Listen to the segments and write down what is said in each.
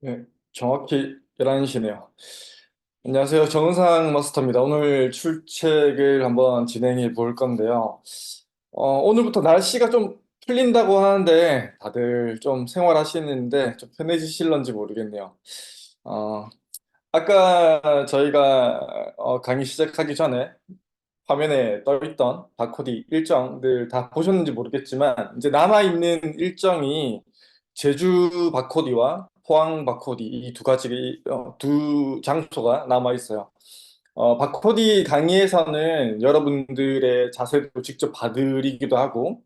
네, 정확히 11시네요. 안녕하세요. 정은상 마스터입니다. 오늘 출첵을 한번 진행해 볼 건데요. 오늘부터 날씨가 좀 풀린다고 하는데 다들 좀 생활하시는데 좀 편해지실런지 모르겠네요. 어, 아까 저희가 강의 시작하기 전에 화면에 떠있던 바코드 일정들 다 보셨는지 모르겠지만 이제 남아있는 일정이 제주 바코드와 포항 바코드 이 두 가지 두 장소가 남아 있어요. 바코드 강의에서는 여러분들의 자세도 직접 봐드리기도 하고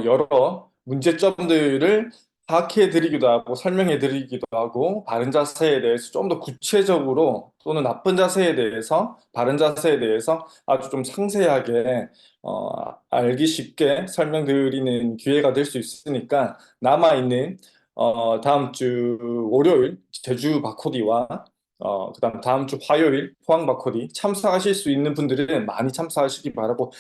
여러 문제점들을 파악해 드리기도 하고 설명해 드리기도 하고 바른 자세에 대해서 좀 더 구체적으로 또는 나쁜 자세에 대해서 바른 자세에 대해서 아주 좀 상세하게 알기 쉽게 설명드리는 기회가 될 수 있으니까 남아있는 다음 주 월요일 제주 바코디와 그다음 다음 주 화요일 포항 바코디 참석하실 수 있는 분들은 많이 참석하시기 바라고.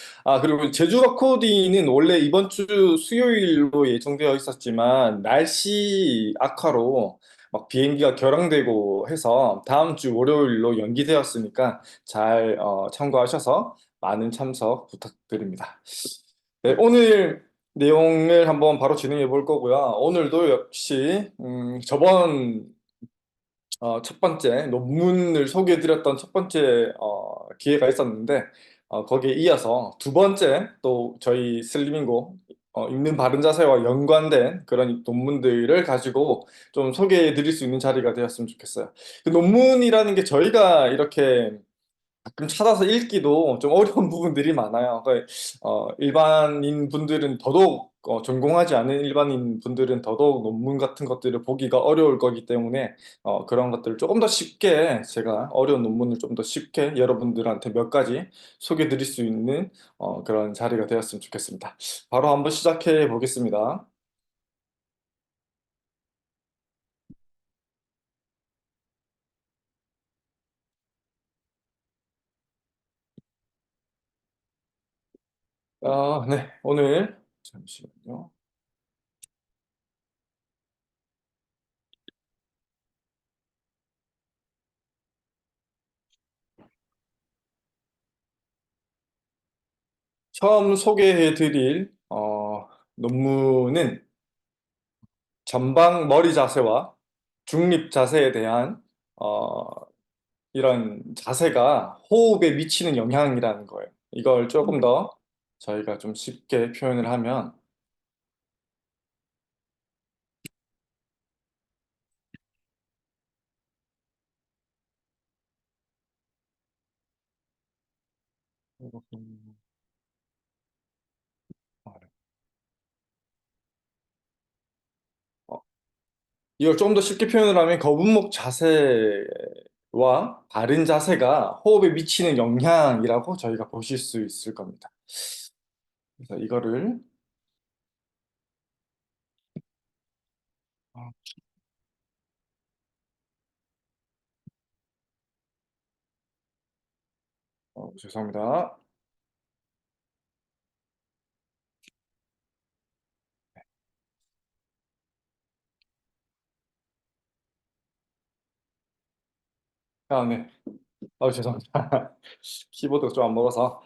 그리고 제주도 코디는 원래 이번 주 수요일로 예정되어 있었지만 날씨 악화로 막 비행기가 결항되고 해서 다음 주 월요일로 연기되었으니까 잘 참고하셔서 많은 참석 부탁드립니다. 네, 오늘 내용을 한번 바로 진행해 볼 거고요. 오늘도 역시 저번 첫 번째 논문을 소개해드렸던 첫 번째 기회가 있었는데 거기에 이어서 두 번째 또 저희 슬리밍고 읽는 바른 자세와 연관된 그런 논문들을 가지고 좀 소개해드릴 수 있는 자리가 되었으면 좋겠어요. 그 논문이라는 게 저희가 이렇게 가끔 찾아서 읽기도 좀 어려운 부분들이 많아요. 일반인 분들은 더더욱 전공하지 않은 일반인 분들은 더더욱 논문 같은 것들을 보기가 어려울 거기 때문에 그런 것들을 조금 더 쉽게 제가 어려운 논문을 좀 더 쉽게 여러분들한테 몇 가지 소개해 드릴 수 있는 그런 자리가 되었으면 좋겠습니다. 바로 한번 시작해 보겠습니다. 네, 오늘 잠시만요. 처음 소개해 드릴 논문은 전방 머리 자세와 중립 자세에 대한 어, 이런 자세가 호흡에 미치는 영향이라는 거예요. 이걸 조금 더 저희가 좀 쉽게 표현을 하면 어, 이걸 좀 더 쉽게 표현을 하면 거북목 자세와 바른 자세가 호흡에 미치는 영향이라고 저희가 보실 수 있을 겁니다. 그래서 이거를 어, 죄송합니다. 네. 죄송합니다. 키보드가 좀 안 먹어서.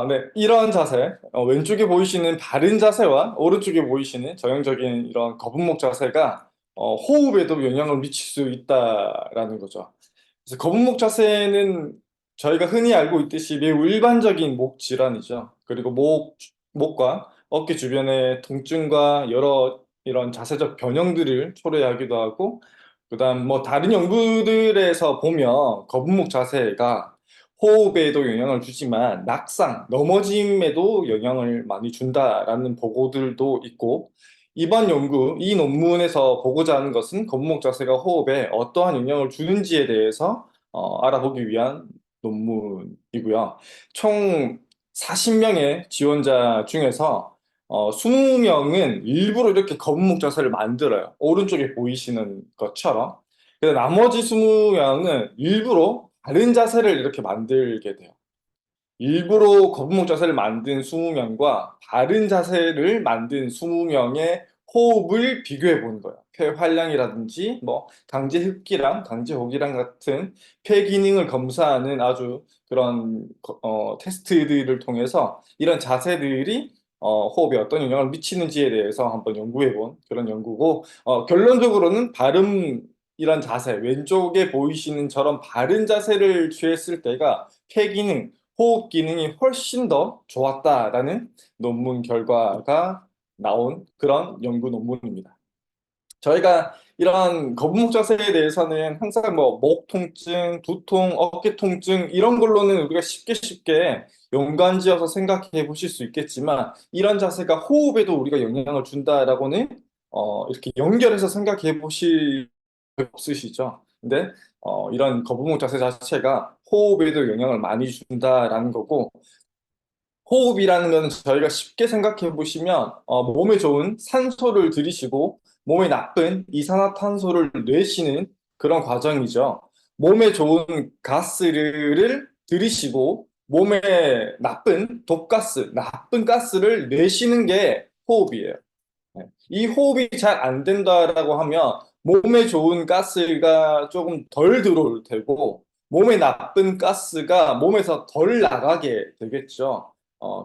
네. 이런 자세, 왼쪽에 보이시는 바른 자세와 오른쪽에 보이시는 전형적인 이런 거북목 자세가 호흡에도 영향을 미칠 수 있다라는 거죠. 그래서 거북목 자세는 저희가 흔히 알고 있듯이 매우 일반적인 목 질환이죠. 그리고 목과 어깨 주변의 통증과 여러 이런 자세적 변형들을 초래하기도 하고, 그다음 뭐 다른 연구들에서 보면 거북목 자세가 호흡에도 영향을 주지만 낙상, 넘어짐에도 영향을 많이 준다라는 보고들도 있고, 이번 연구, 이 논문에서 보고자 하는 것은 거북목 자세가 호흡에 어떠한 영향을 주는지에 대해서 알아보기 위한 논문이고요. 총 40명의 지원자 중에서 20명은 일부러 이렇게 거북목 자세를 만들어요. 오른쪽에 보이시는 것처럼. 근데 나머지 20명은 일부러 다른 자세를 이렇게 만들게 돼요. 일부러 거북목 자세를 만든 20명과 바른 자세를 만든 20명의 호흡을 비교해 보는 거예요. 폐 활량이라든지 뭐 강제 흡기랑 강제 호기랑 같은 폐 기능을 검사하는 아주 그런 테스트들을 통해서 이런 자세들이 호흡에 어떤 영향을 미치는지에 대해서 한번 연구해 본 그런 연구고, 결론적으로는 바른 이런 자세, 왼쪽에 보이시는 저런 바른 자세를 취했을 때가 폐 기능, 호흡 기능이 훨씬 더 좋았다라는 논문 결과가 나온 그런 연구 논문입니다. 저희가 이런 거북목 자세에 대해서는 항상 뭐 목 통증, 두통, 어깨 통증 이런 걸로는 우리가 쉽게 연관지어서 생각해 보실 수 있겠지만, 이런 자세가 호흡에도 우리가 영향을 준다라고는 이렇게 연결해서 생각해 보실 적 없으시죠? 근데 이런 거북목 자세 자체가 호흡에도 영향을 많이 준다라는 거고, 호흡이라는 것은 저희가 쉽게 생각해 보시면 몸에 좋은 산소를 들이쉬고 몸에 나쁜 이산화탄소를 내쉬는 그런 과정이죠. 몸에 좋은 가스를 들이쉬고 몸에 나쁜 독가스, 나쁜 가스를 내쉬는 게 호흡이에요. 네. 이 호흡이 잘 안 된다라고 하면 몸에 좋은 가스가 조금 덜 들어올 테고 몸에 나쁜 가스가 몸에서 덜 나가게 되겠죠.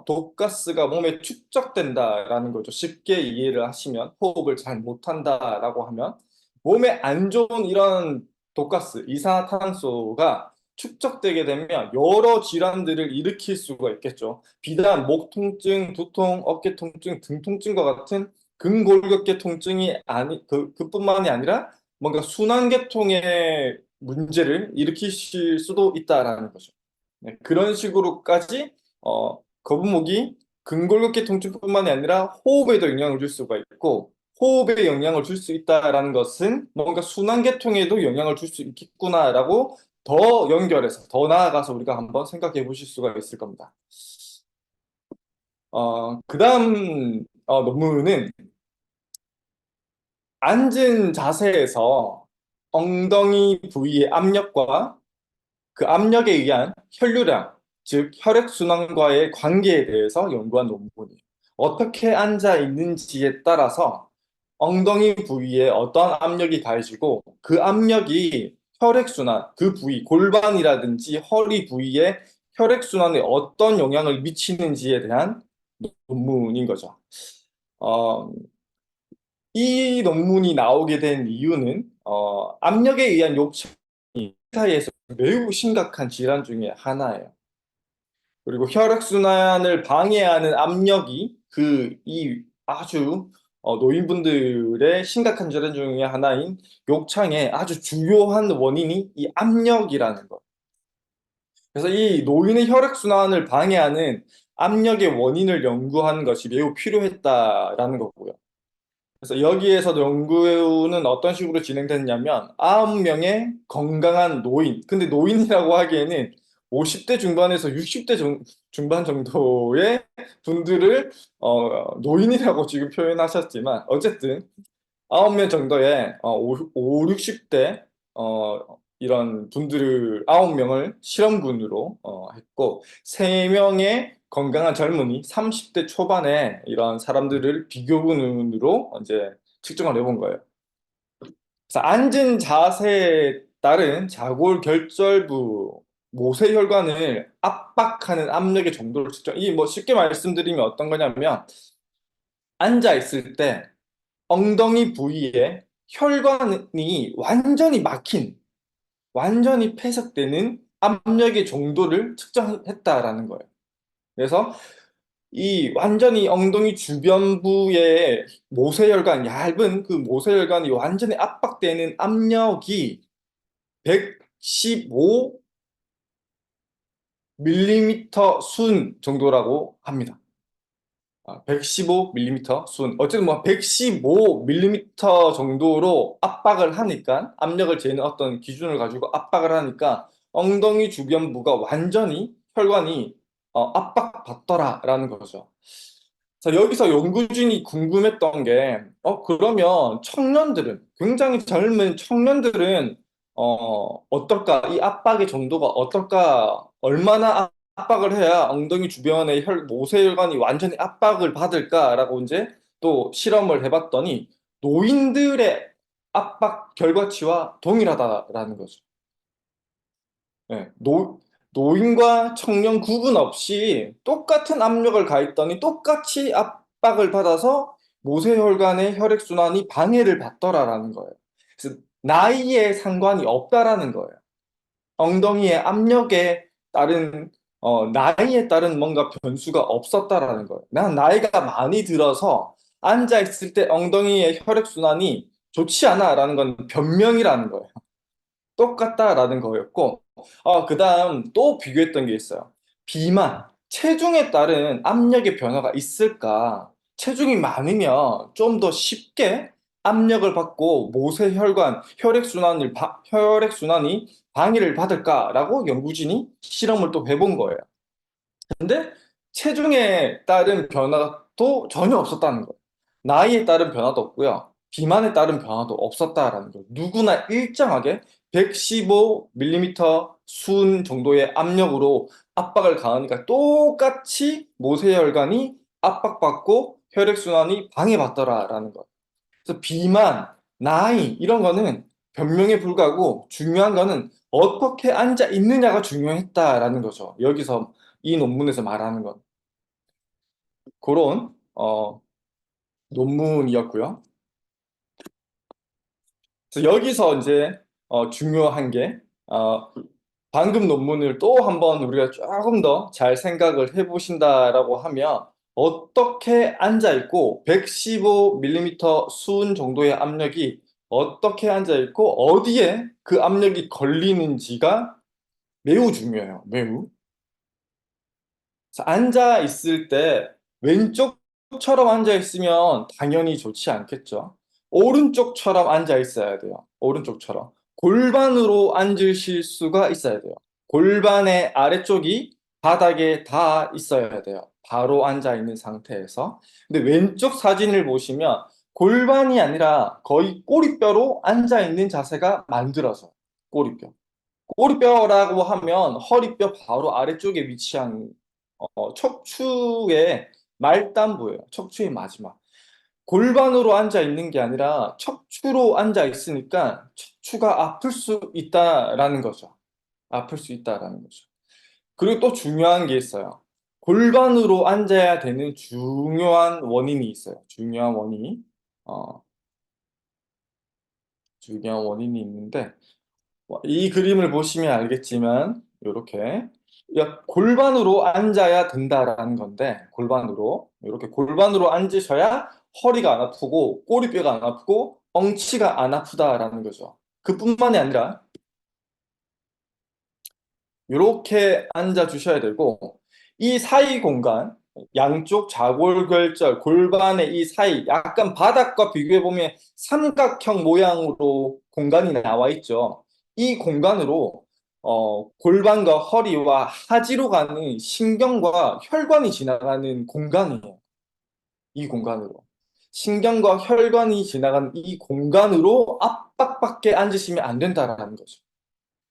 독가스가 몸에 축적된다라는 거죠. 쉽게 이해를 하시면 호흡을 잘 못한다라고 하면 몸에 안 좋은 이런 독가스, 이산화탄소가 축적되게 되면 여러 질환들을 일으킬 수가 있겠죠. 비단 목 통증, 두통, 어깨 통증, 등 통증과 같은 근골격계 통증이 그뿐만이 아니라 뭔가 순환계통의 문제를 일으키실 수도 있다라는 거죠. 네, 그런 식으로까지 거북목이 근골격계 통증뿐만이 아니라 호흡에도 영향을 줄 수가 있고, 호흡에 영향을 줄 수 있다라는 것은 뭔가 순환계통에도 영향을 줄 수 있겠구나라고 더 연결해서 더 나아가서 우리가 한번 생각해 보실 수가 있을 겁니다. 그 다음 논문은 앉은 자세에서 엉덩이 부위의 압력과 그 압력에 의한 혈류량, 즉 혈액순환과의 관계에 대해서 연구한 논문이에요. 어떻게 앉아 있는지에 따라서 엉덩이 부위에 어떤 압력이 가해지고 그 압력이 혈액순환, 그 부위, 골반이라든지 허리 부위에 혈액순환에 어떤 영향을 미치는지에 대한 논문인 거죠. 어, 이 논문이 나오게 된 이유는 압력에 의한 욕창이 사회에서 매우 심각한 질환 중에 하나예요. 그리고 혈액순환을 방해하는 압력이 이 아주 노인분들의 심각한 질환 중에 하나인 욕창의 아주 주요한 원인이 이 압력이라는 것. 그래서 이 노인의 혈액순환을 방해하는 압력의 원인을 연구하는 것이 매우 필요했다라는 거고요. 그래서 여기에서 연구는 어떤 식으로 진행됐냐면 9명의 건강한 노인, 근데 노인이라고 하기에는 50대 중반에서 60대 중반 정도의 분들을 노인이라고 지금 표현하셨지만 어쨌든 9명 정도의 60대 이런 분들을 9명을 실험군으로 했고 3명의 건강한 젊은이 30대 초반의 이런 사람들을 비교군으로 이제 측정을 해본 거예요. 그래서 앉은 자세에 따른 자골결절부 모세혈관을 압박하는 압력의 정도를 측정. 이 뭐 쉽게 말씀드리면 어떤 거냐면 앉아 있을 때 엉덩이 부위에 혈관이 완전히 막힌, 완전히 폐석되는 압력의 정도를 측정했다라는 거예요. 그래서 이 완전히 엉덩이 주변부의 모세혈관, 얇은 그 모세혈관이 완전히 압박되는 압력이 115 밀리미터 순 정도라고 합니다. 115mm 순. 어쨌든 뭐 115mm 정도로 압박을 하니까, 압력을 재는 어떤 기준을 가지고 압박을 하니까 엉덩이 주변부가 완전히 혈관이 압박받더라라는 거죠. 자, 여기서 연구진이 궁금했던 게, 그러면 청년들은, 굉장히 젊은 청년들은, 어떨까? 이 압박의 정도가 어떨까? 얼마나 압박을 해야 엉덩이 주변의 모세혈관이 완전히 압박을 받을까라고 이제 또 실험을 해봤더니 노인들의 압박 결과치와 동일하다라는 거죠. 예, 노인과 청년 구분 없이 똑같은 압력을 가했더니 똑같이 압박을 받아서 모세혈관의 혈액순환이 방해를 받더라라는 거예요. 그래서 나이에 상관이 없다라는 거예요. 엉덩이의 압력에 따른 나이에 따른 뭔가 변수가 없었다라는 거예요. 난 나이가 많이 들어서 앉아 있을 때 엉덩이의 혈액순환이 좋지 않아라는 건 변명이라는 거예요. 똑같다라는 거였고, 그다음 또 비교했던 게 있어요. 비만, 체중에 따른 압력의 변화가 있을까? 체중이 많으면 좀 더 쉽게 압력을 받고 모세혈관, 혈액순환이 방해를 받을까라고 연구진이 실험을 또 해본 거예요. 근데 체중에 따른 변화도 전혀 없었다는 거예요. 나이에 따른 변화도 없고요. 비만에 따른 변화도 없었다라는 거예요. 누구나 일정하게 115mm 순 정도의 압력으로 압박을 가하니까 똑같이 모세혈관이 압박받고 혈액순환이 방해받더라라는 거예요. 그래서 비만, 나이 이런 거는 변명에 불과하고 중요한 거는 어떻게 앉아 있느냐가 중요했다라는 거죠. 여기서 이 논문에서 말하는 건 그런 논문이었고요. 그래서 여기서 이제 중요한 게 방금 논문을 또 한번 우리가 조금 더 잘 생각을 해보신다라고 하면 어떻게 앉아 있고 115mm 수은 정도의 압력이 어떻게 앉아 있고 어디에 그 압력이 걸리는지가 매우 중요해요. 매우. 그래서 앉아 있을 때 왼쪽처럼 앉아 있으면 당연히 좋지 않겠죠. 오른쪽처럼 앉아 있어야 돼요. 오른쪽처럼. 골반으로 앉으실 수가 있어야 돼요. 골반의 아래쪽이 바닥에 닿아 있어야 돼요. 바로 앉아 있는 상태에서. 근데 왼쪽 사진을 보시면 골반이 아니라 거의 꼬리뼈로 앉아 있는 자세가 만들어져요. 꼬리뼈. 꼬리뼈라고 하면 허리뼈 바로 아래쪽에 위치한 척추의 말단부예요. 척추의 마지막. 골반으로 앉아 있는 게 아니라 척추로 앉아 있으니까 척추가 아플 수 있다라는 거죠. 아플 수 있다라는 거죠. 그리고 또 중요한 게 있어요. 골반으로 앉아야 되는 중요한 원인이 있어요. 어, 중요한 원인이 있는데 이 그림을 보시면 알겠지만 이렇게 골반으로 앉아야 된다라는 건데 골반으로 이렇게 골반으로 앉으셔야 허리가 안 아프고 꼬리뼈가 안 아프고 엉치가 안 아프다라는 거죠. 그뿐만이 아니라 이렇게 앉아 주셔야 되고 이 사이 공간 양쪽 좌골결절 골반의 이 사이 약간 바닥과 비교해 보면 삼각형 모양으로 공간이 나와 있죠. 이 공간으로 골반과 허리와 하지로 가는 신경과 혈관이 지나가는 공간이에요. 이 공간으로. 신경과 혈관이 지나가는 이 공간으로 압박받게 앉으시면 안 된다라는 거죠.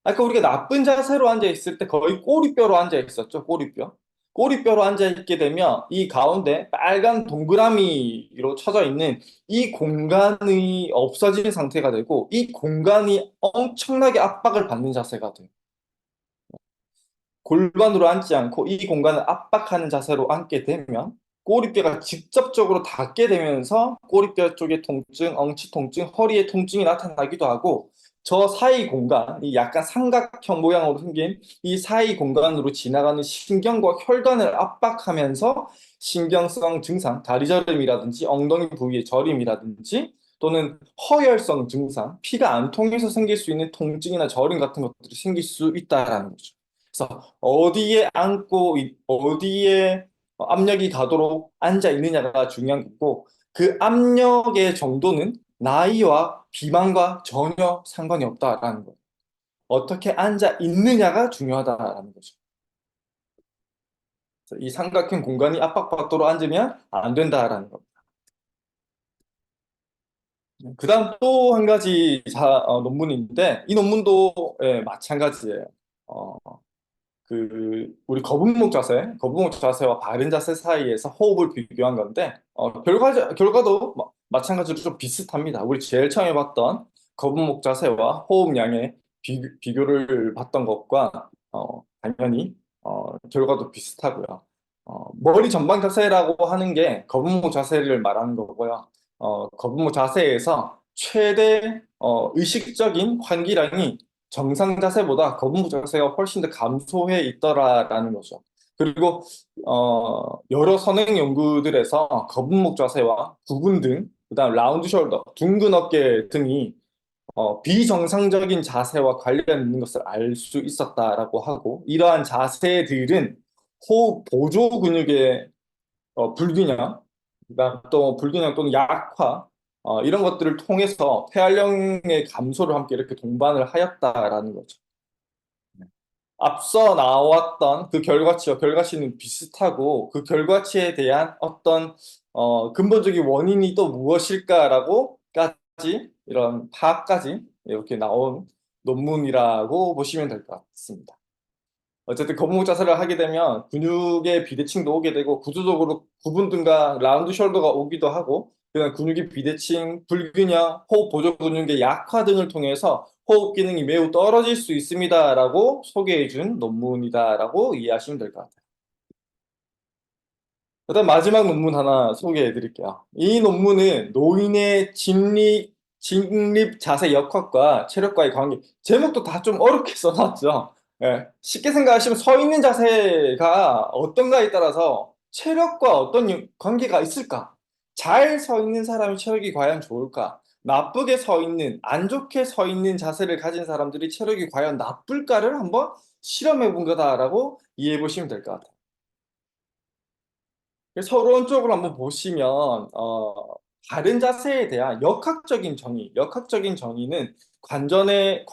아까 우리가 나쁜 자세로 앉아 있을 때 거의 꼬리뼈로 앉아 있었죠, 꼬리뼈. 꼬리뼈로 앉아 있게 되면 이 가운데 빨간 동그라미로 쳐져 있는 이 공간이 없어진 상태가 되고 이 공간이 엄청나게 압박을 받는 자세가 돼요. 골반으로 앉지 않고 이 공간을 압박하는 자세로 앉게 되면 꼬리뼈가 직접적으로 닿게 되면서 꼬리뼈 쪽의 통증, 엉치 통증, 허리의 통증이 나타나기도 하고 저 사이 공간, 이 약간 삼각형 모양으로 생긴 이 사이 공간으로 지나가는 신경과 혈관을 압박하면서 신경성 증상, 다리 저림이라든지 엉덩이 부위의 저림이라든지 또는 허혈성 증상, 피가 안 통해서 생길 수 있는 통증이나 저림 같은 것들이 생길 수 있다라는 거죠. 그래서 어디에 앉고 어디에 압력이 가도록 앉아 있느냐가 중요한 거고 그 압력의 정도는 나이와 비만과 전혀 상관이 없다라는 거예요. 어떻게 앉아 있느냐가 중요하다라는 거죠. 그래서 이 삼각형 공간이 압박받도록 앉으면 안 된다라는 겁니다. 그다음 또 한 가지 논문인데 이 논문도 마찬가지예요. 어, 우리 거북목 자세와 바른 자세 사이에서 호흡을 비교한 건데, 결과도 마찬가지로 좀 비슷합니다. 우리 제일 처음에 봤던 거북목 자세와 호흡량의 비교를 봤던 것과, 당연히, 결과도 비슷하고요. 머리 전방 자세라고 하는 게 거북목 자세를 말하는 거고요. 거북목 자세에서 최대, 의식적인 환기량이 정상 자세보다 거북목 자세가 훨씬 더 감소해 있더라라는 거죠. 그리고 여러 선행 연구들에서 거북목 자세와 구분 등, 그다음 라운드 숄더, 둥근 어깨 등이 비정상적인 자세와 관련 있는 것을 알 수 있었다라고 하고, 이러한 자세들은 호흡 보조 근육의 불균형, 그다음 또 불균형 또는 약화, 이런 것들을 통해서 폐활량의 감소를 함께 이렇게 동반을 하였다라는 거죠. 앞서 나왔던 그 결과치와 결과치는 비슷하고, 그 결과치에 대한 어떤 근본적인 원인이 또 무엇일까라고까지, 이런 파악까지 이렇게 나온 논문이라고 보시면 될 것 같습니다. 어쨌든 거북목 자세를 하게 되면 근육의 비대칭도 오게 되고, 구조적으로 구분등과 라운드 숄더가 오기도 하고, 그다음 근육의 비대칭, 불균형, 호흡 보조 근육의 약화 등을 통해서 호흡 기능이 매우 떨어질 수 있습니다라고 소개해준 논문이다라고 이해하시면 될 것 같아요. 그다음 마지막 논문 하나 소개해 드릴게요. 이 논문은 노인의 직립 자세 역학과 체력과의 관계, 제목도 다 좀 어렵게 써놨죠. 예, 쉽게 생각하시면 서 있는 자세가 어떤가에 따라서 체력과 어떤 관계가 있을까? 잘 서 있는 사람이 체력이 과연 좋을까? 나쁘게 서 있는, 안 좋게 서 있는 자세를 가진 사람들이 체력이 과연 나쁠까를 한번 실험해 본 거다라고 이해해 보시면 될 것 같아요. 서론적으로 한번 보시면, 바른 자세에 대한 역학적인 정의는 관절에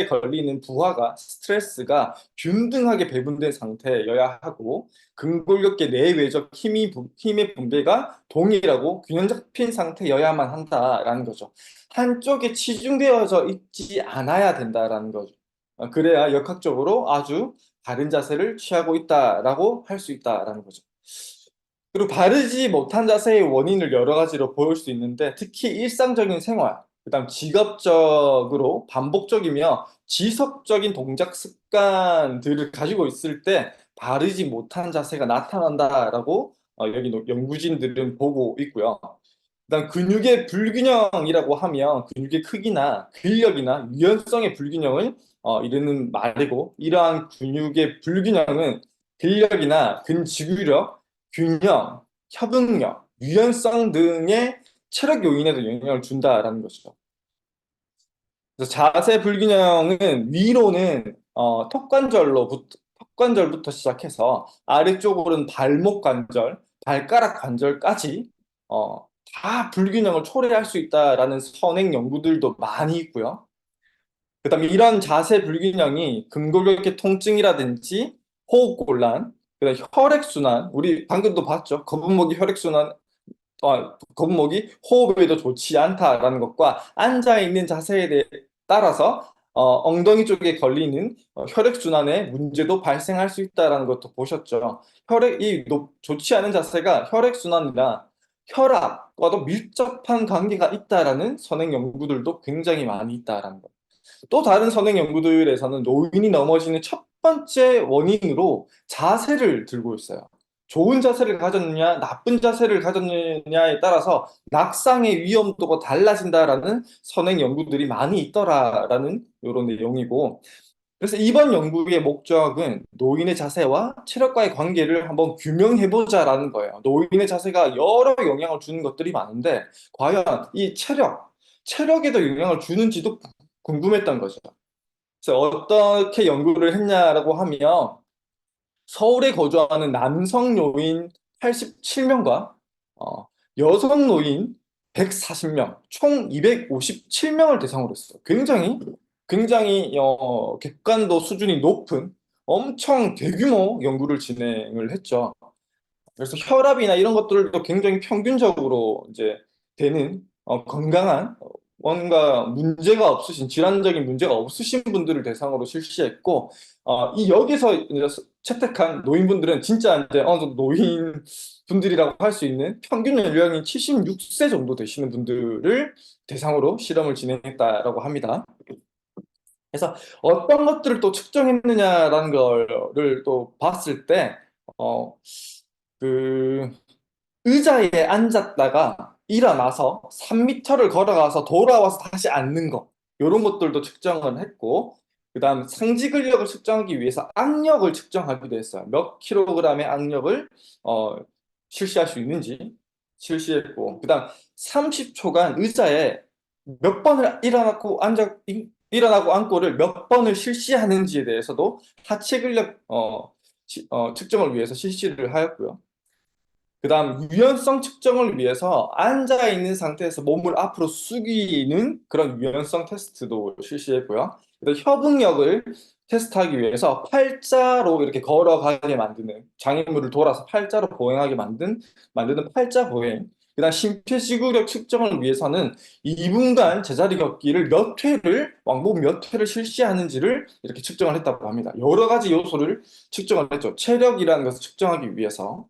걸리는 부하가, 스트레스가 균등하게 배분된 상태여야 하고, 근골격계 내외적 힘의 분배가 동일하고 균형 잡힌 상태여야만 한다라는 거죠. 한쪽에 치중되어져 있지 않아야 된다라는 거죠. 그래야 역학적으로 아주 바른 자세를 취하고 있다라고 할 수 있다라는 거죠. 그리고 바르지 못한 자세의 원인을 여러 가지로 보일 수 있는데, 특히 일상적인 생활, 그다음 직업적으로 반복적이며 지속적인 동작 습관들을 가지고 있을 때 바르지 못한 자세가 나타난다라고 여기 연구진들은 보고 있고요. 그다음 근육의 불균형이라고 하면 근육의 크기나 근력이나 유연성의 불균형을 이르는 말이고, 이러한 근육의 불균형은 근력이나 근지구력, 균형, 협응력, 유연성 등의 체력 요인에도 영향을 준다라는 것이죠. 그래서 자세 불균형은 위로는 턱관절부터 시작해서 아래쪽으로는 발목 관절, 발가락 관절까지 어, 다 불균형을 초래할 수 있다라는 선행 연구들도 많이 있고요. 그다음에 이런 자세 불균형이 근골격계 통증이라든지 호흡곤란, 그다음 혈액순환, 우리 방금도 봤죠. 거북목이 호흡에도 좋지 않다라는 것과 앉아 있는 자세에 따라서 엉덩이 쪽에 걸리는 혈액순환에 문제도 발생할 수 있다라는 것도 보셨죠. 좋지 않은 자세가 혈액순환이나 혈압과도 밀접한 관계가 있다라는 선행 연구들도 굉장히 많이 있다라는 것. 또 다른 선행 연구들에서는 노인이 넘어지는 첫 번째 원인으로 자세를 들고 있어요. 좋은 자세를 가졌느냐, 나쁜 자세를 가졌느냐에 따라서 낙상의 위험도가 달라진다라는 선행 연구들이 많이 있더라라는 이런 내용이고, 그래서 이번 연구의 목적은 노인의 자세와 체력과의 관계를 한번 규명해보자라는 거예요. 노인의 자세가 여러 영향을 주는 것들이 많은데, 과연 이 체력에도 영향을 주는지도 궁금했던 거죠. 그래서 어떻게 연구를 했냐라고 하면, 서울에 거주하는 남성 노인 87명과 여성 노인 140명, 총 257명을 대상으로 했어요. 굉장히 객관도 수준이 높은 엄청 대규모 연구를 진행을 했죠. 그래서 혈압이나 이런 것들도 굉장히 평균적으로 이제 되는 건강한 뭔가 문제가 없으신, 질환적인 문제가 없으신 분들을 대상으로 실시했고, 이 여기서 이제 채택한 노인분들은 진짜 이제 어느 정도 노인 분들이라고 할 수 있는 평균 연령이 76세 정도 되시는 분들을 대상으로 실험을 진행했다라고 합니다. 그래서 어떤 것들을 또 측정했느냐라는 거를 또 봤을 때, 어, 그, 의자에 앉았다가 일어나서 3m를 걸어가서 돌아와서 다시 앉는 거, 이런 것들도 측정을 했고, 그 다음 상지 근력을 측정하기 위해서 악력을 측정하기도 했어요. 몇 킬로그램의 악력을 어, 실시할 수 있는지 실시했고, 그 다음 30초간 의자에 몇 번을 일어나고 앉고를 몇 번을 실시하는지에 대해서도 하체 근력 측정을 위해서 실시를 하였고요. 그 다음 유연성 측정을 위해서 앉아 있는 상태에서 몸을 앞으로 숙이는 그런 유연성 테스트도 실시했고요. 그다음 협응력을 테스트하기 위해서 팔자로 이렇게 걸어가게 만드는, 장애물을 돌아서 팔자로 보행하게 만드는 팔자 보행. 그다음 심폐지구력 측정을 위해서는 2분간 제자리 걷기를 왕복 몇 회를 실시하는지를 이렇게 측정을 했다고 합니다. 여러 가지 요소를 측정을 했죠. 체력이라는 것을 측정하기 위해서.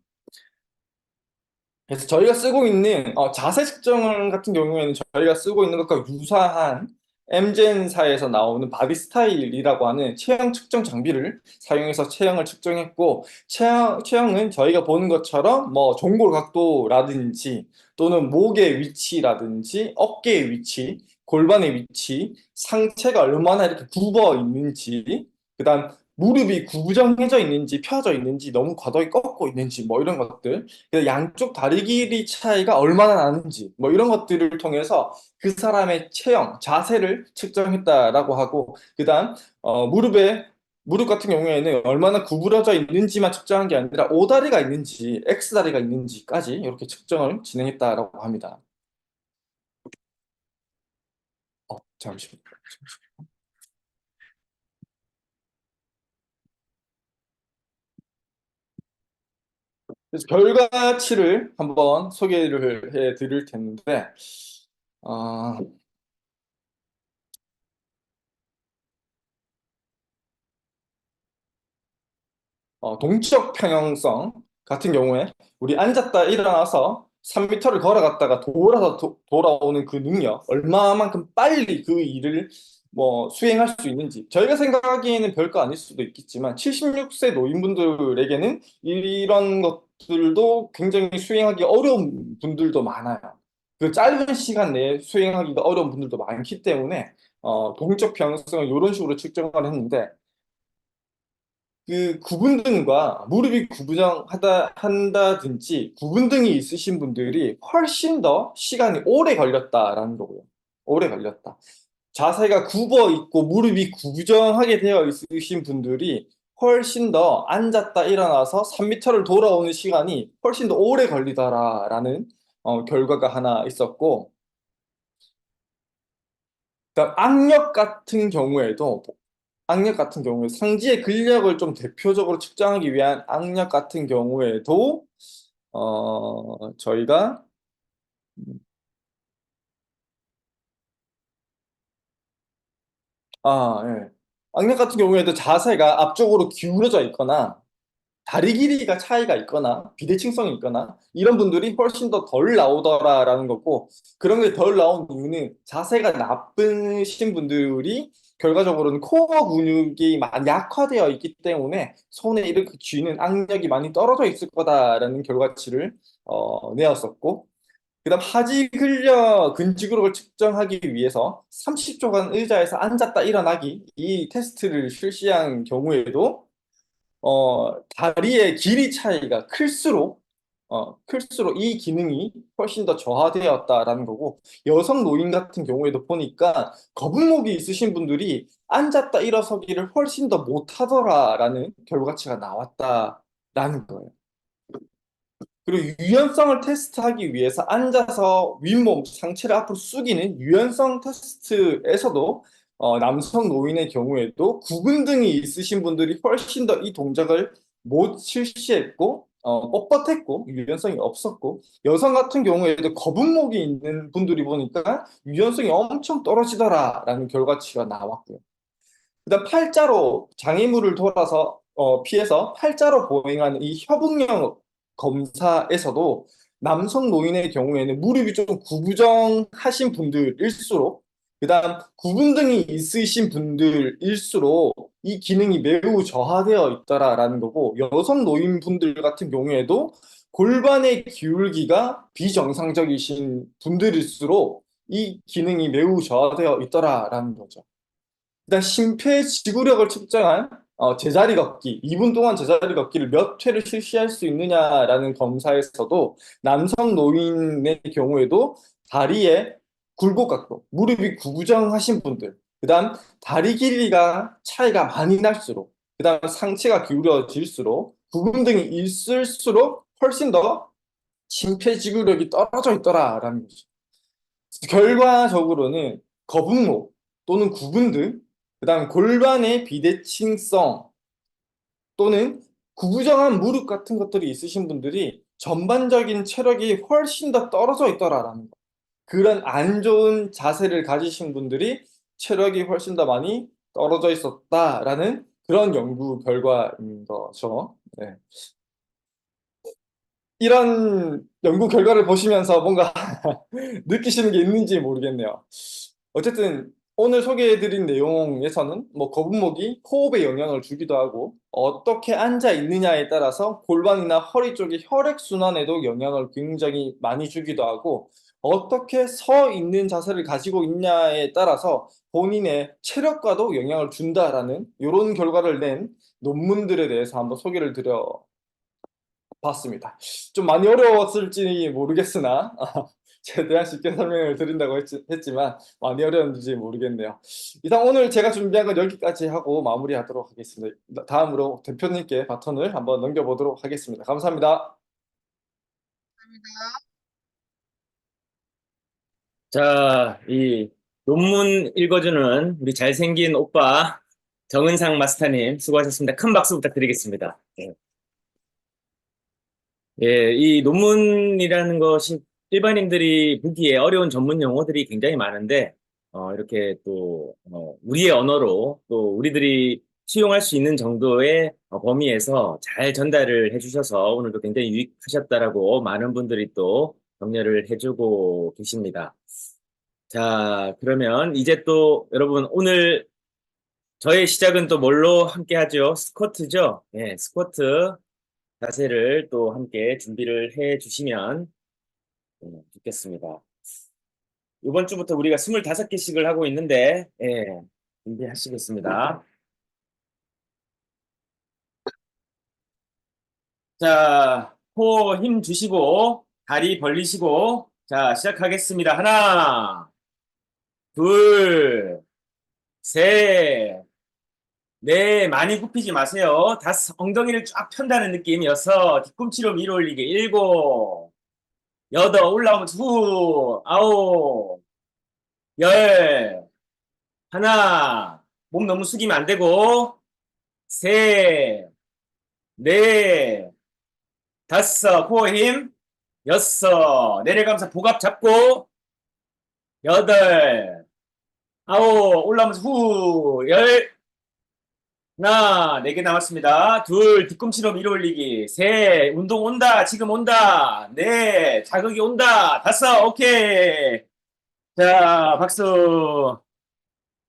그래서 저희가 쓰고 있는 자세 측정 같은 경우에는 저희가 쓰고 있는 것과 유사한 엠젠사에서 나오는 바디 스타일이라고 하는 체형 측정 장비를 사용해서 체형을 측정했고, 체형은 저희가 보는 것처럼 뭐 종골 각도라든지 또는 목의 위치라든지 어깨의 위치, 골반의 위치, 상체가 얼마나 이렇게 굽어 있는지, 그다음 무릎이 구부정해져 있는지 펴져 있는지 너무 과도하게 꺾고 있는지 뭐 이런 것들, 양쪽 다리 길이 차이가 얼마나 나는지 뭐 이런 것들을 통해서 그 사람의 체형, 자세를 측정했다라고 하고, 그다음 무릎 같은 경우에는 얼마나 구부러져 있는지만 측정한 게 아니라 O다리가 있는지 X다리가 있는지까지 이렇게 측정을 진행했다라고 합니다. 잠시만요. 그래서 결과치를 한번 소개를 해 드릴 텐데, 어, 동적 평형성 같은 경우에 우리 앉았다 일어나서 3m를 걸어갔다가 돌아서 돌아오는 그 능력, 얼마만큼 빨리 그 일을 뭐 수행할 수 있는지, 저희가 생각하기에는 별거 아닐 수도 있겠지만 76세 노인분들에게는 이런 것들도 굉장히 수행하기 어려운 분들도 많아요. 그 짧은 시간 내에 수행하기가 어려운 분들도 많기 때문에 동적 평형성을 이런 식으로 측정을 했는데, 그 구분등과 무릎이 한다든지 구분등이 있으신 분들이 훨씬 더 시간이 오래 걸렸다라는 거고요. 오래 걸렸다. 자세가 굽어 있고 무릎이 구부정하게 되어 있으신 분들이 훨씬 더 앉았다 일어나서 3m를 돌아오는 시간이 훨씬 더 오래 걸리더라라는 결과가 하나 있었고, 그다음 악력 같은 경우에 상지의 근력을 좀 대표적으로 측정하기 위한 악력 같은 경우에도 저희가 예. 악력 같은 경우에도 자세가 앞쪽으로 기울어져 있거나 다리 길이가 차이가 있거나 비대칭성이 있거나 이런 분들이 훨씬 더 덜 나오더라라는 거고, 그런 게 덜 나온 이유는 자세가 나쁘신 분들이 결과적으로는 코어 근육이 많이 약화되어 있기 때문에 손에 이렇게 쥐는 악력이 많이 떨어져 있을 거다라는 결과치를 내었었고, 그다음 하지 근력 근지구력을 측정하기 위해서 30초간 의자에서 앉았다 일어나기 이 테스트를 실시한 경우에도 다리의 길이 차이가 클수록 이 기능이 훨씬 더 저하되었다라는 거고, 여성 노인 같은 경우에도 보니까 거북목이 있으신 분들이 앉았다 일어서기를 훨씬 더 못하더라라는 결과치가 나왔다라는 거예요. 그리고 유연성을 테스트하기 위해서 앉아서 윗몸, 상체를 앞으로 숙이는 유연성 테스트에서도 남성 노인의 경우에도 구근등이 있으신 분들이 훨씬 더 이 동작을 못 실시했고, 뻣뻣했고 유연성이 없었고, 여성 같은 경우에도 거북목이 있는 분들이 보니까 유연성이 엄청 떨어지더라라는 결과치가 나왔고요. 그다음 팔자로 장애물을 돌아서 피해서 팔자로 보행하는 이 협응형 검사에서도 남성 노인의 경우에는 무릎이 좀 구부정하신 분들일수록, 그다음 구분등이 있으신 분들일수록 이 기능이 매우 저하되어 있다라는 거고, 여성 노인분들 같은 경우에도 골반의 기울기가 비정상적이신 분들일수록 이 기능이 매우 저하되어 있더라라는 거죠. 일단 심폐지구력을 측정한 제자리 걷기, 2분 동안 제자리 걷기를 몇 회를 실시할 수 있느냐라는 검사에서도 남성 노인의 경우에도 다리의 굴곡각도, 무릎이 구부정하신 분들, 그다음 다리 길이가 차이가 많이 날수록, 그다음 상체가 기울어질수록, 부분 등이 있을수록 훨씬 더 심폐지구력이 떨어져 있더라라는 거죠. 결과적으로는 거북목 또는 구분등, 그다음 골반의 비대칭성 또는 구부정한 무릎 같은 것들이 있으신 분들이 전반적인 체력이 훨씬 더 떨어져 있더라라는 거. 그런 안 좋은 자세를 가지신 분들이 체력이 훨씬 더 많이 떨어져 있었다라는 그런 연구 결과인 거죠. 네. 이런 연구 결과를 보시면서 뭔가 느끼시는 게 있는지 모르겠네요. 어쨌든 오늘 소개해드린 내용에서는 뭐 거북목이 호흡에 영향을 주기도 하고, 어떻게 앉아 있느냐에 따라서 골반이나 허리 쪽의 혈액순환에도 영향을 굉장히 많이 주기도 하고, 어떻게 서 있는 자세를 가지고 있냐에 따라서 본인의 체력과도 영향을 준다라는 이런 결과를 낸 논문들에 대해서 한번 소개를 드려 봤습니다. 좀 많이 어려웠을지 모르겠으나 최대한 쉽게 설명을 드린다고 했지만 많이 어려웠는지 모르겠네요. 이상 오늘 제가 준비한 건 여기까지 하고 마무리하도록 하겠습니다. 다음으로 대표님께 바톤을 한번 넘겨보도록 하겠습니다. 감사합니다. 자, 이 논문 읽어주는 우리 잘생긴 오빠 정은상 마스터님 수고하셨습니다. 큰 박수 부탁드리겠습니다. 예, 이 논문이라는 것이 일반인들이 보기에 어려운 전문 용어들이 굉장히 많은데, 이렇게 또 우리의 언어로 또 우리들이 수용할 수 있는 정도의 범위에서 잘 전달을 해주셔서 오늘도 굉장히 유익하셨다라고 많은 분들이 또 격려를 해주고 계십니다. 자, 그러면 이제 또 여러분 오늘 저의 시작은 또 뭘로 함께 하죠? 스쿼트죠? 예, 스쿼트 자세를 또 함께 준비를 해 주시면 좋겠습니다. 이번 주부터 우리가 25개씩을 하고 있는데, 예, 준비하시겠습니다. 자, 코 힘 주시고, 다리 벌리시고, 자, 시작하겠습니다. 하나, 둘, 셋, 네, 많이 굽히지 마세요. 다섯, 엉덩이를 쫙 편다는 느낌. 여섯, 뒤꿈치로 위로 올리기. 일곱, 여덟, 올라오면 후, 아홉, 열, 하나, 몸 너무 숙이면 안 되고, 셋, 넷, 다섯, 코어 힘, 여섯, 내려가면서 복압 잡고, 여덟, 아홉, 올라오면서 후, 열, 하나, 4개 남았습니다. 둘, 뒤꿈치로 밀어 올리기. 셋, 운동 온다. 지금 온다. 넷, 자극이 온다. 다섯, 오케이. 자, 박수.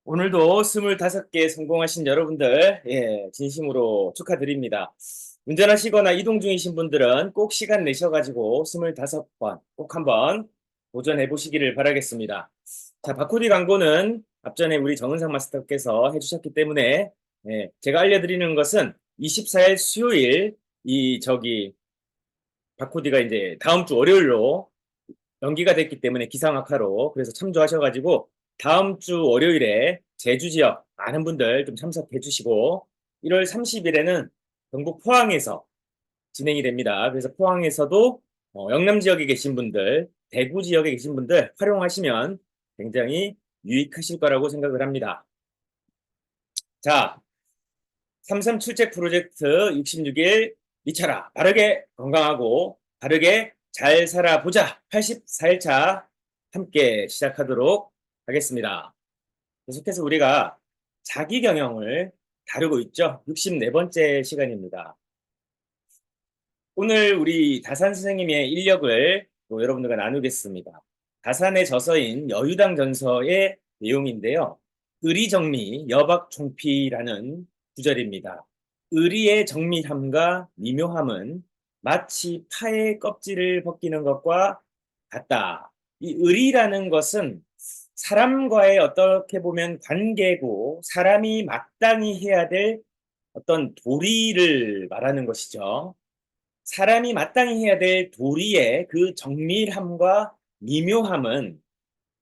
오늘도 25개 성공하신 여러분들, 예, 진심으로 축하드립니다. 운전하시거나 이동 중이신 분들은 꼭 시간 내셔가지고 25번 꼭 한번 도전해 보시기를 바라겠습니다. 자, 바코디 광고는 앞전에 우리 정은상 마스터께서 해주셨기 때문에, 예, 제가 알려드리는 것은 24일 수요일, 바코디가 이제 다음 주 월요일로 연기가 됐기 때문에 기상악화로 그래서 참조하셔가지고 다음 주 월요일에 제주 지역 많은 분들 좀 참석해 주시고 1월 30일에는 경북 포항에서 진행이 됩니다. 그래서 포항에서도 영남 지역에 계신 분들, 대구 지역에 계신 분들 활용하시면 굉장히 유익하실 거라고 생각을 합니다. 자, 3.3 출첵 프로젝트 66일 미쳐라. 바르게 건강하고 바르게 잘 살아보자. 84일차 함께 시작하도록 하겠습니다. 계속해서 우리가 자기경영을 다루고 있죠. 64번째 시간입니다. 오늘 우리 다산 선생님의 인력을 또 여러분들과 나누겠습니다. 다산의 저서인 여유당 전서의 내용인데요. 의리정리 여박총피라는 구절입니다. 의리의 정밀함과 미묘함은 마치 파의 껍질을 벗기는 것과 같다. 이 의리라는 것은 사람과의 어떻게 보면 관계고 사람이 마땅히 해야 될 어떤 도리를 말하는 것이죠. 사람이 마땅히 해야 될 도리의 그 정밀함과 미묘함은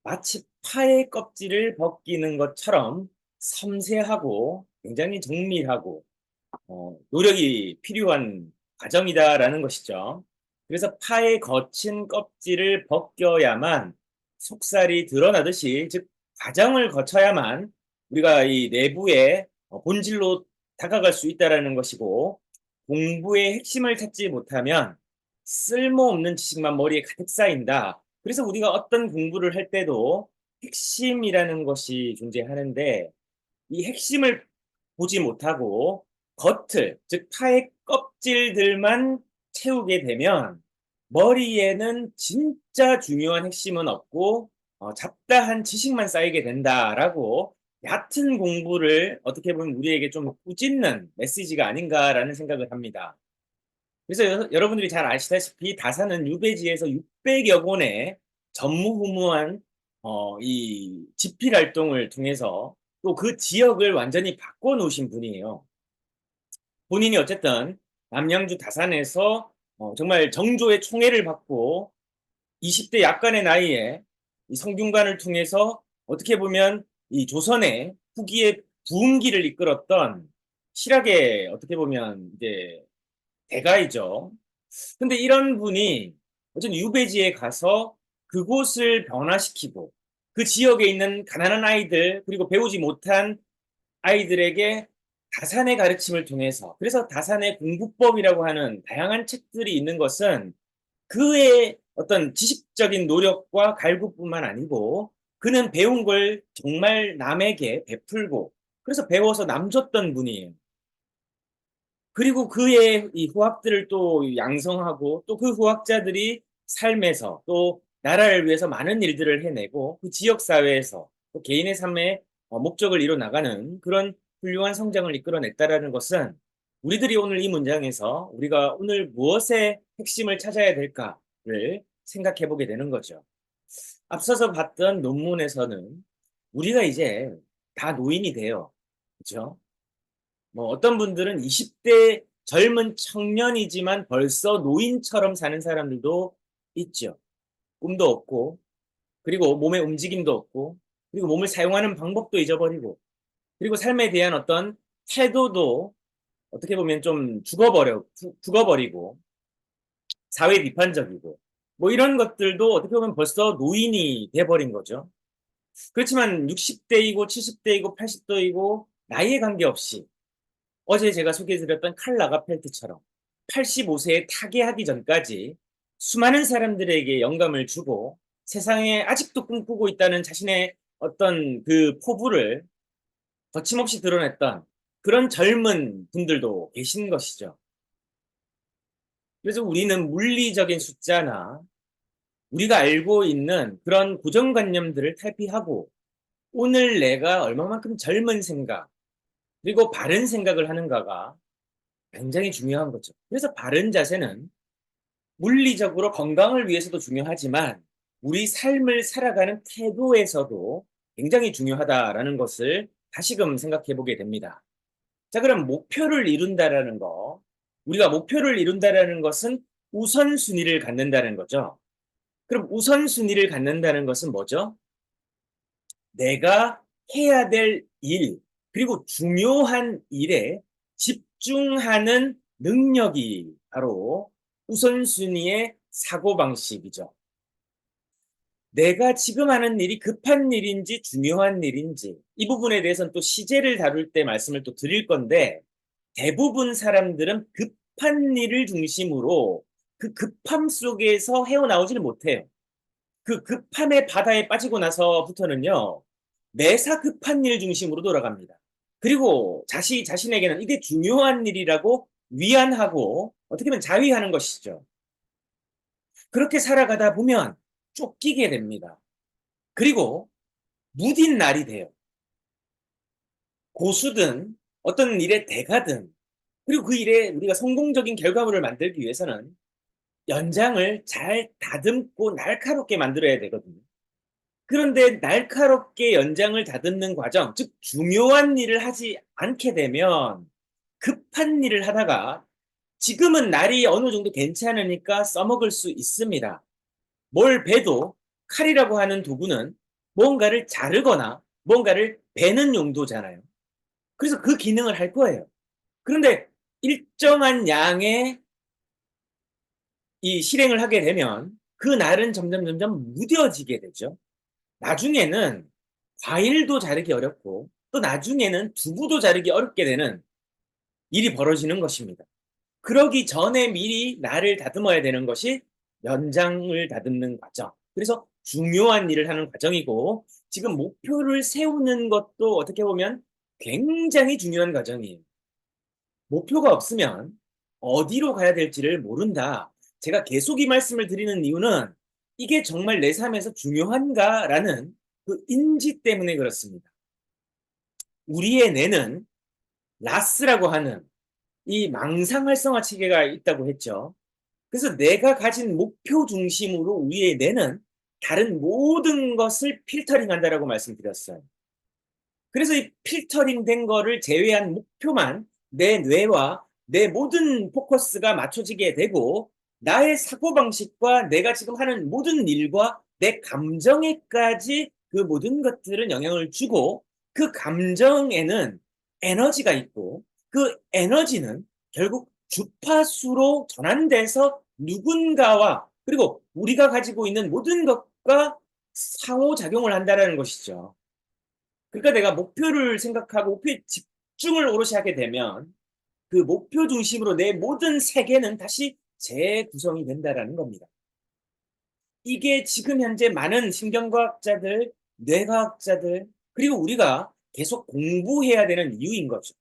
마치 파의 껍질을 벗기는 것처럼 섬세하고 굉장히 정밀하고 노력이 필요한 과정이다라는 것이죠. 그래서 파의 거친 껍질을 벗겨야만 속살이 드러나듯이, 즉 과정을 거쳐야만 우리가 이 내부의 본질로 다가갈 수 있다라는 것이고, 공부의 핵심을 찾지 못하면 쓸모없는 지식만 머리에 가득 쌓인다. 그래서 우리가 어떤 공부를 할 때도 핵심이라는 것이 존재하는데, 이 핵심을 보지 못하고 겉을, 즉 파의 껍질들만 채우게 되면 머리에는 진짜 중요한 핵심은 없고 잡다한 지식만 쌓이게 된다라고, 얕은 공부를 어떻게 보면 우리에게 좀 꾸짖는 메시지가 아닌가라는 생각을 합니다. 그래서 여러분들이 잘 아시다시피 다산은 유배지에서 600여 권의 전무후무한 이 집필 활동을 통해서 또 그 지역을 완전히 바꿔놓으신 분이에요. 본인이 어쨌든 남양주 다산에서 정말 정조의 총애를 받고 20대 약간의 나이에 이 성균관을 통해서 어떻게 보면 이 조선의 후기의 부흥기를 이끌었던 실학의 어떻게 보면 이제 대가이죠. 근데 이런 분이 어쨌든 유배지에 가서 그곳을 변화시키고 그 지역에 있는 가난한 아이들, 그리고 배우지 못한 아이들에게 다산의 가르침을 통해서, 그래서 다산의 공부법이라고 하는 다양한 책들이 있는 것은 그의 어떤 지식적인 노력과 갈구뿐만 아니고 그는 배운 걸 정말 남에게 베풀고 그래서 배워서 남줬던 분이에요. 그리고 그의 이 후학들을 또 양성하고 또 그 후학자들이 삶에서 또 나라를 위해서 많은 일들을 해내고 그 지역사회에서 또 개인의 삶의 목적을 이뤄 나가는 그런 훌륭한 성장을 이끌어냈다라는 것은, 우리들이 오늘 이 문장에서 우리가 오늘 무엇의 핵심을 찾아야 될까를 생각해 보게 되는 거죠. 앞서서 봤던 논문에서는 우리가 이제 다 노인이 돼요. 그렇죠? 뭐 어떤 분들은 20대 젊은 청년이지만 벌써 노인처럼 사는 사람들도 있죠. 꿈도 없고, 그리고 몸의 움직임도 없고, 그리고 몸을 사용하는 방법도 잊어버리고, 그리고 삶에 대한 어떤 태도도 어떻게 보면 좀 죽어버리고, 사회 비판적이고, 뭐 이런 것들도 어떻게 보면 벌써 노인이 돼버린 거죠. 그렇지만 60대이고 70대이고 80대이고 나이에 관계없이 어제 제가 소개해드렸던 칼 라가펠트처럼 85세에 타계하기 전까지 수많은 사람들에게 영감을 주고 세상에 아직도 꿈꾸고 있다는 자신의 어떤 그 포부를 거침없이 드러냈던 그런 젊은 분들도 계신 것이죠. 그래서 우리는 물리적인 숫자나 우리가 알고 있는 그런 고정관념들을 탈피하고 오늘 내가 얼마만큼 젊은 생각 그리고 바른 생각을 하는가가 굉장히 중요한 거죠. 그래서 바른 자세는 물리적으로 건강을 위해서도 중요하지만 우리 삶을 살아가는 태도에서도 굉장히 중요하다라는 것을 다시금 생각해 보게 됩니다. 자, 그럼 목표를 이룬다라는 거, 우리가 목표를 이룬다라는 것은 우선순위를 갖는다는 거죠. 그럼 우선순위를 갖는다는 것은 뭐죠? 내가 해야 될 일, 그리고 중요한 일에 집중하는 능력이 바로 우선순위의 사고방식이죠. 내가 지금 하는 일이 급한 일인지 중요한 일인지, 이 부분에 대해서는 또 시제를 다룰 때 말씀을 또 드릴 건데, 대부분 사람들은 급한 일을 중심으로 그 급함 속에서 헤어나오지를 못해요. 그 급함의 바다에 빠지고 나서부터는요, 매사 급한 일 중심으로 돌아갑니다. 그리고 자신에게는 이게 중요한 일이라고 위안하고 어떻게 보면 자위하는 것이죠. 그렇게 살아가다 보면 쫓기게 됩니다. 그리고 무딘 날이 돼요. 고수든 어떤 일의 대가든, 그리고 그 일에 우리가 성공적인 결과물을 만들기 위해서는 연장을 잘 다듬고 날카롭게 만들어야 되거든요. 그런데 날카롭게 연장을 다듬는 과정, 즉 중요한 일을 하지 않게 되면 급한 일을 하다가 지금은 날이 어느 정도 괜찮으니까 써먹을 수 있습니다. 뭘 베도 칼이라고 하는 도구는 뭔가를 자르거나 뭔가를 베는 용도잖아요. 그래서 그 기능을 할 거예요. 그런데 일정한 양의 이 실행을 하게 되면 그 날은 점점 무뎌지게 되죠. 나중에는 과일도 자르기 어렵고 또 나중에는 두부도 자르기 어렵게 되는 일이 벌어지는 것입니다. 그러기 전에 미리 날을 다듬어야 되는 것이 연장을 다듬는 과정. 그래서 중요한 일을 하는 과정이고, 지금 목표를 세우는 것도 어떻게 보면 굉장히 중요한 과정이에요. 목표가 없으면 어디로 가야 될지를 모른다. 제가 계속 이 말씀을 드리는 이유는 이게 정말 내 삶에서 중요한가라는 그 인지 때문에 그렇습니다. 우리의 뇌는 라스라고 하는 이 망상 활성화 체계가 있다고 했죠. 그래서 내가 가진 목표 중심으로 우리의 뇌는 다른 모든 것을 필터링 한다라고 말씀드렸어요. 그래서 이 필터링 된 거를 제외한 목표만 내 뇌와 내 모든 포커스가 맞춰지게 되고, 나의 사고방식과 내가 지금 하는 모든 일과 내 감정에까지 그 모든 것들은 영향을 주고, 그 감정에는 에너지가 있고 그 에너지는 결국 주파수로 전환돼서 누군가와, 그리고 우리가 가지고 있는 모든 것과 상호작용을 한다는 것이죠. 그러니까 내가 목표를 생각하고 목표에 집중을 오롯이 하게 되면 그 목표 중심으로 내 모든 세계는 다시 재구성이 된다라는 겁니다. 이게 지금 현재 많은 신경과학자들, 뇌과학자들, 그리고 우리가 계속 공부해야 되는 이유인 거죠.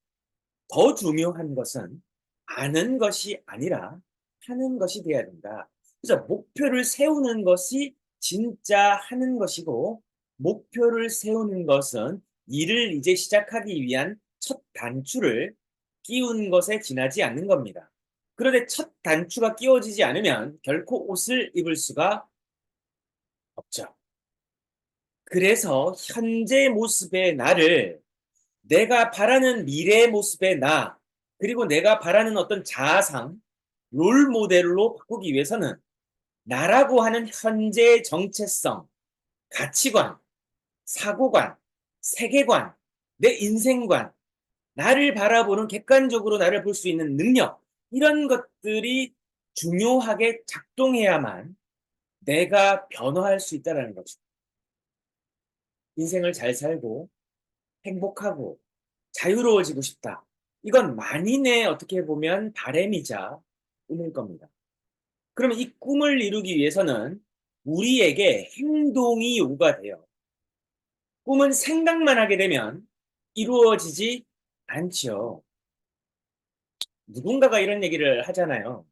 더 중요한 것은 아는 것이 아니라 하는 것이 돼야 된다. 그래서 목표를 세우는 것이 진짜 하는 것이고, 목표를 세우는 것은 일을 이제 시작하기 위한 첫 단추를 끼운 것에 지나지 않는 겁니다. 그런데 첫 단추가 끼워지지 않으면 결코 옷을 입을 수가 없죠. 그래서 현재 모습의 나를 내가 바라는 미래의 모습의 나, 그리고 내가 바라는 어떤 자아상, 롤 모델로 바꾸기 위해서는 나라고 하는 현재의 정체성, 가치관, 사고관, 세계관, 내 인생관, 나를 바라보는 객관적으로 나를 볼 수 있는 능력, 이런 것들이 중요하게 작동해야만 내가 변화할 수 있다는 거죠. 인생을 잘 살고 행복하고 자유로워지고 싶다. 이건 만인의 어떻게 보면 바램이자 꿈일 겁니다. 그러면 이 꿈을 이루기 위해서는 우리에게 행동이 요구가 돼요. 꿈은 생각만 하게 되면 이루어지지 않죠. 누군가가 이런 얘기를 하잖아요.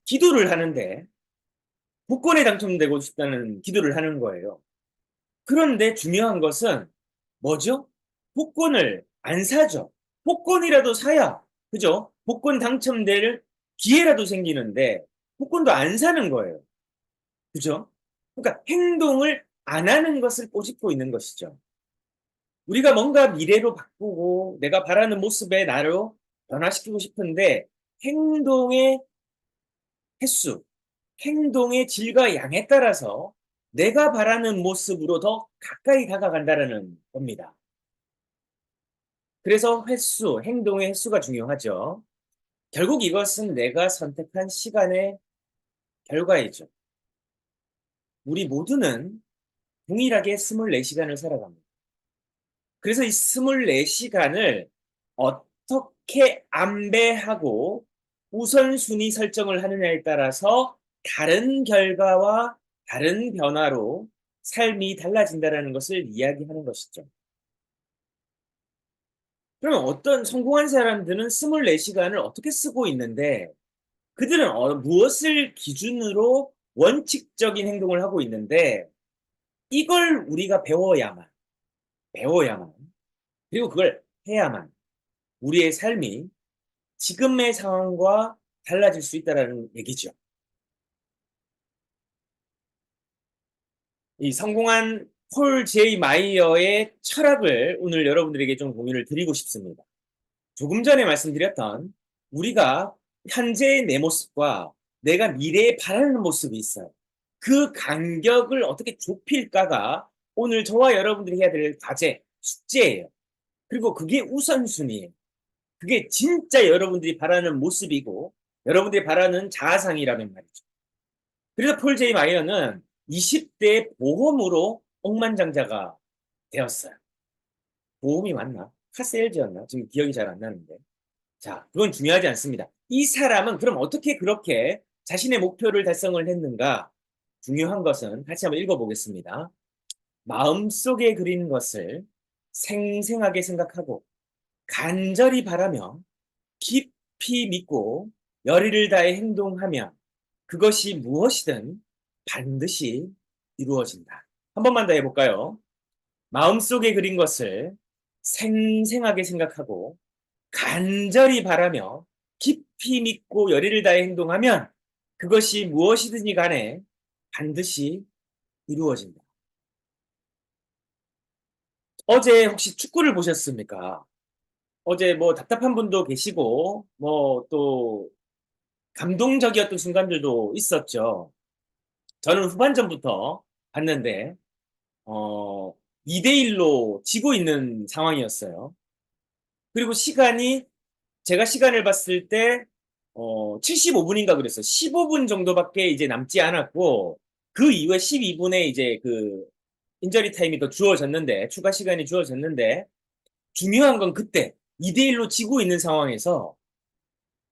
기도를 하는데 복권에 당첨되고 싶다는 기도를 하는 거예요. 그런데 중요한 것은 뭐죠? 복권을 안 사죠. 복권이라도 사야, 그죠? 복권 당첨될 기회라도 생기는데 복권도 안 사는 거예요. 그죠? 그러니까 행동을 안 하는 것을 꼬집고 있는 것이죠. 우리가 뭔가 미래로 바꾸고 내가 바라는 모습의 나로 변화시키고 싶은데 행동의 횟수, 행동의 질과 양에 따라서 내가 바라는 모습으로 더 가까이 다가간다는 겁니다. 그래서 횟수, 행동의 횟수가 중요하죠. 결국 이것은 내가 선택한 시간의 결과이죠. 우리 모두는 동일하게 24시간을 살아갑니다. 그래서 이 24시간을 어떻게 안배하고 우선순위 설정을 하느냐에 따라서 다른 결과와 다른 변화로 삶이 달라진다는 것을 이야기하는 것이죠. 그러면 어떤 성공한 사람들은 24시간을 어떻게 쓰고 있는데 그들은 무엇을 기준으로 원칙적인 행동을 하고 있는데 이걸 우리가 배워야만, 그리고 그걸 해야만 우리의 삶이 지금의 상황과 달라질 수 있다는 얘기죠. 이 성공한 폴 제이 마이어의 철학을 오늘 여러분들에게 좀 공유를 드리고 싶습니다. 조금 전에 말씀드렸던 우리가 현재의 내 모습과 내가 미래에 바라는 모습이 있어요. 그 간격을 어떻게 좁힐까가 오늘 저와 여러분들이 해야 될 과제, 숙제예요. 그리고 그게 우선순위예요. 그게 진짜 여러분들이 바라는 모습이고 여러분들이 바라는 자아상이라는 말이죠. 그래서 폴 제이 마이어는 20대 보험으로 억만장자가 되었어요. 보험이 맞나? 카세일즈였나? 지금 기억이 잘 안 나는데. 자, 그건 중요하지 않습니다. 이 사람은 그럼 어떻게 그렇게 자신의 목표를 달성을 했는가? 중요한 것은 같이 한번 읽어보겠습니다. 마음속에 그린 것을 생생하게 생각하고 간절히 바라며 깊이 믿고 열의를 다해 행동하면 그것이 무엇이든 반드시 이루어진다. 한 번만 더 해볼까요? 마음속에 그린 것을 생생하게 생각하고 간절히 바라며 깊이 믿고 열의를 다해 행동하면 그것이 무엇이든지 간에 반드시 이루어진다. 어제 혹시 축구를 보셨습니까? 어제 뭐 답답한 분도 계시고 뭐 또 감동적이었던 순간들도 있었죠. 저는 후반전부터 봤는데 2대1로 지고 있는 상황이었어요. 그리고 제가 시간을 봤을 때 75분인가 그랬어요. 15분 정도밖에 이제 남지 않았고 그 이후에 12분에 이제 그 인저리 타임이 더 주어졌는데 추가 시간이 주어졌는데 중요한 건 그때 2대1로 지고 있는 상황에서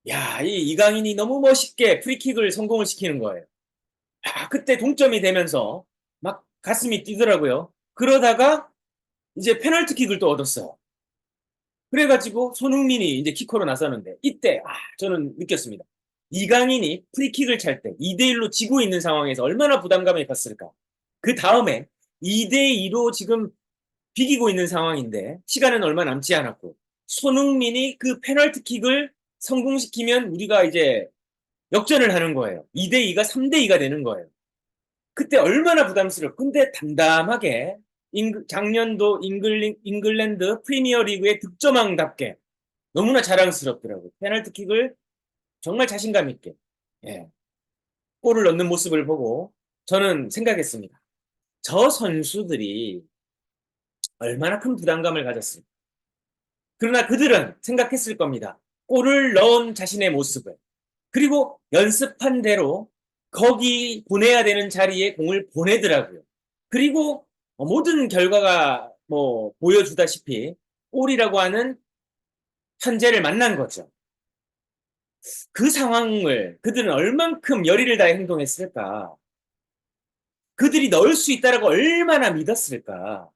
야, 이강인이 너무 멋있게 프리킥을 성공을 시키는 거예요. 야, 그때 동점이 되면서 막 가슴이 뛰더라고요. 그러다가 이제 페널티킥을 또 얻었어요. 그래가지고 손흥민이 이제 키커로 나서는데 이때 저는 느꼈습니다. 이강인이 프리킥을 찰 때 2대1로 지고 있는 상황에서 얼마나 부담감이 컸을까. 그 다음에 2대2로 지금 비기고 있는 상황인데 시간은 얼마 남지 않았고 손흥민이 그 페널티킥을 성공시키면 우리가 이제 역전을 하는 거예요. 2대2가 3대2가 되는 거예요. 그때 얼마나 부담스럽고 근데 담담하게 작년도 잉글랜드 프리미어리그의 득점왕답게 너무나 자랑스럽더라고요. 페널티킥을 정말 자신감 있게 예, 골을 넣는 모습을 보고 저는 생각했습니다. 저 선수들이 얼마나 큰 부담감을 가졌을까. 그러나 그들은 생각했을 겁니다. 골을 넣은 자신의 모습을. 그리고 연습한 대로 거기 보내야 되는 자리에 공을 보내더라고요. 그리고 모든 결과가 뭐 보여주다시피 골이라고 하는 현재를 만난 거죠. 그 상황을 그들은 얼만큼 열의를 다해 행동했을까? 그들이 넣을 수 있다라고 얼마나 믿었을까?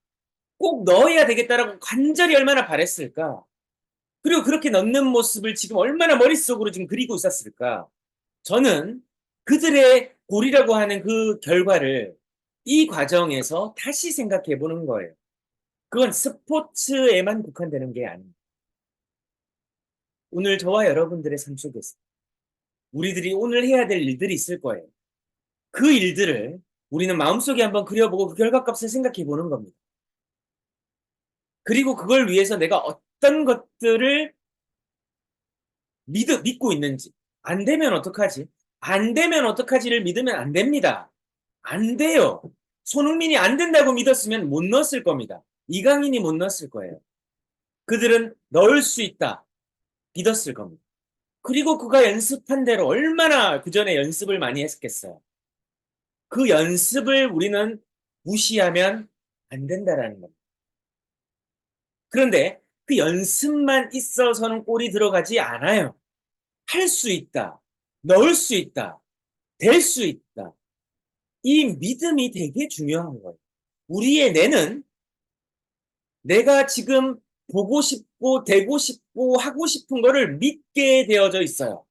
꼭 넣어야 되겠다라고 간절히 얼마나 바랬을까? 그리고 그렇게 넣는 모습을 지금 얼마나 머릿속으로 지금 그리고 있었을까? 저는 그들의 골이라고 하는 그 결과를 이 과정에서 다시 생각해 보는 거예요. 그건 스포츠에만 국한되는 게 아닙니다. 오늘 저와 여러분들의 삶 속에서 우리들이 오늘 해야 될 일들이 있을 거예요. 그 일들을 우리는 마음속에 한번 그려보고 그 결과값을 생각해 보는 겁니다. 그리고 그걸 위해서 내가 어떤 것들을 믿고 있는지, 안 되면 어떡하지? 안 되면 어떡하지를 믿으면 안 됩니다. 안 돼요. 손흥민이 안 된다고 믿었으면 못 넣었을 겁니다. 이강인이 못 넣었을 거예요. 그들은 넣을 수 있다. 믿었을 겁니다. 그리고 그가 연습한 대로 얼마나 그 전에 연습을 많이 했겠어요. 그 연습을 우리는 무시하면 안 된다라는 겁니다. 그런데 그 연습만 있어서는 골이 들어가지 않아요. 할 수 있다, 넣을 수 있다, 될 수 있다. 이 믿음이 되게 중요한 거예요. 우리의 뇌는 내가 지금 보고 싶고 되고 싶고 하고 싶은 거를 믿게 되어져 있어요.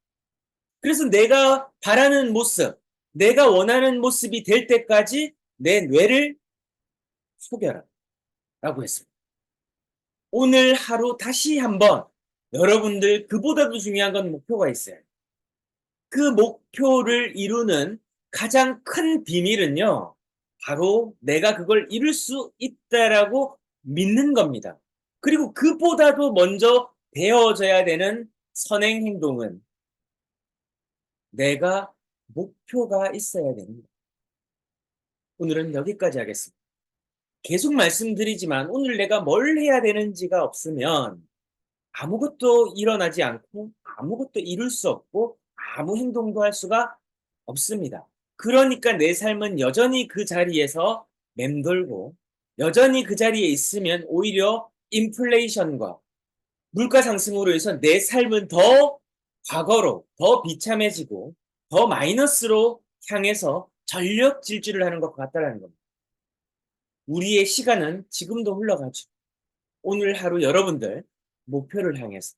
그래서 내가 바라는 모습, 내가 원하는 모습이 될 때까지 내 뇌를 속여라 라고 했습니다. 오늘 하루 다시 한번 여러분들 그보다도 중요한 건 목표가 있어요. 그 목표를 이루는 가장 큰 비밀은요, 바로 내가 그걸 이룰 수 있다라고 믿는 겁니다. 그리고 그보다도 먼저 되어져야 되는 선행 행동은 내가 목표가 있어야 됩니다. 오늘은 여기까지 하겠습니다. 계속 말씀드리지만 오늘 내가 뭘 해야 되는지가 없으면 아무것도 일어나지 않고 아무것도 이룰 수 없고 아무 행동도 할 수가 없습니다. 그러니까 내 삶은 여전히 그 자리에서 맴돌고 여전히 그 자리에 있으면 오히려 인플레이션과 물가 상승으로 해서 내 삶은 더 과거로 더 비참해지고 더 마이너스로 향해서 전력 질주를 하는 것 같다는 겁니다. 우리의 시간은 지금도 흘러가죠. 오늘 하루 여러분들 목표를 향해서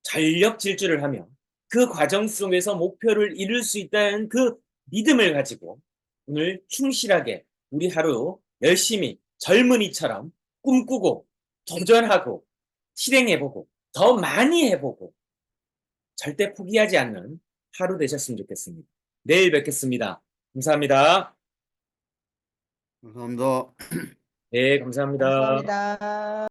전력 질주를 하며 그 과정 속에서 목표를 이룰 수 있다는 그 믿음을 가지고 오늘 충실하게 우리 하루 열심히 젊은이처럼 꿈꾸고 도전하고 실행해보고 더 많이 해보고 절대 포기하지 않는 하루 되셨으면 좋겠습니다. 내일 뵙겠습니다. 감사합니다. 감사합니다. 네, 감사합니다. 감사합니다.